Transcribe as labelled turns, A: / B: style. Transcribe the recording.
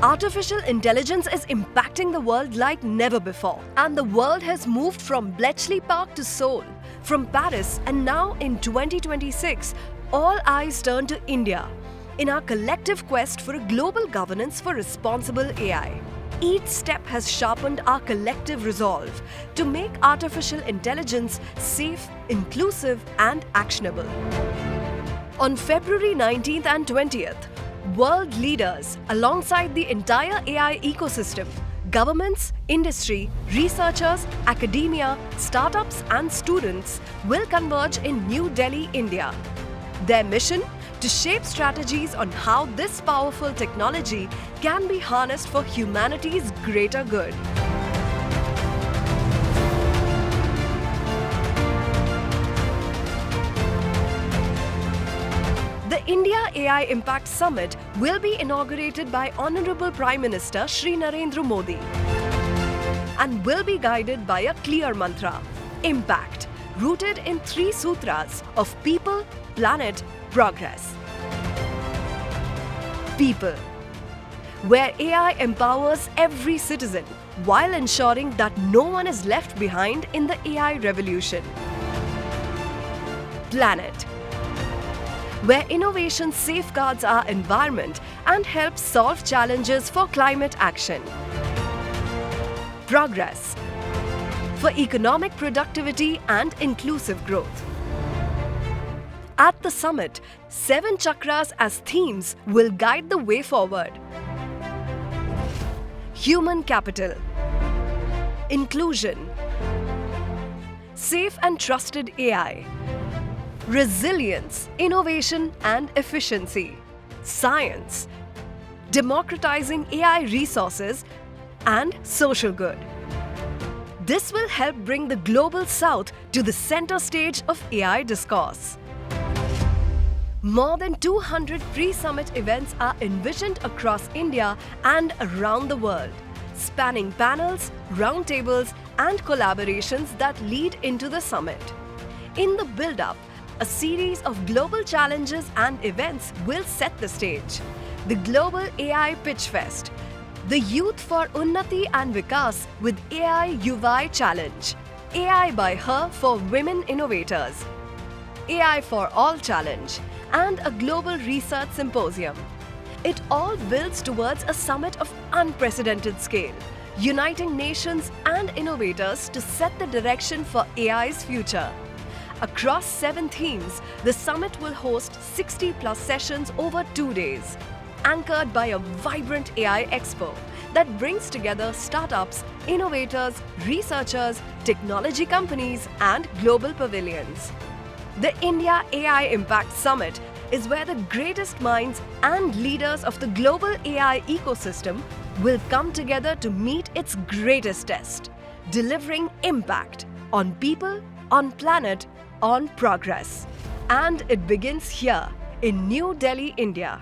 A: Artificial intelligence is impacting the world like never before. And the world has moved from Bletchley Park to Seoul, from Paris, and now in 2026, all eyes turn to India in our collective quest for a global governance for responsible AI. Each step has sharpened our collective resolve to make artificial intelligence safe, inclusive, and actionable. On February 19th and 20th, world leaders, alongside the entire AI ecosystem, governments, industry, researchers, academia, startups, and students will converge in New Delhi, India. Their mission? To shape strategies on how this powerful technology can be harnessed for humanity's greater good. The India AI Impact Summit will be inaugurated by Honorable Prime Minister Shri Narendra Modi and will be guided by a clear mantra, Impact, rooted in 3 sutras of people, planet, progress. People, where AI empowers every citizen while ensuring that no one is left behind in the AI revolution. Planet, where innovation safeguards our environment and helps solve challenges for climate action. Progress, for economic productivity and inclusive growth. At the summit, 7 chakras as themes will guide the way forward. Human capital, inclusion, safe and trusted AI, resilience, innovation and efficiency, science, democratizing AI resources, and social good. This will help bring the global south to the center stage of AI discourse. More than 200 pre-summit events are envisioned across India and around the world, spanning panels, roundtables, and collaborations that lead into the summit. In the build-up, a series of global challenges and events will set the stage. The Global AI Pitch Fest, the Youth for Unnati and Vikas with AI Yuva Challenge, AI by Her for Women Innovators, AI for All Challenge, and a global research symposium. It all builds towards a summit of unprecedented scale, uniting nations and innovators to set the direction for AI's future. Across 7 themes, the summit will host 60+ sessions over 2 days, anchored by a vibrant AI expo that brings together startups, innovators, researchers, technology companies, and global pavilions. The India AI Impact Summit is where the greatest minds and leaders of the global AI ecosystem will come together to meet its greatest test, delivering impact on people, on planet, on progress. And it begins here in New Delhi, India.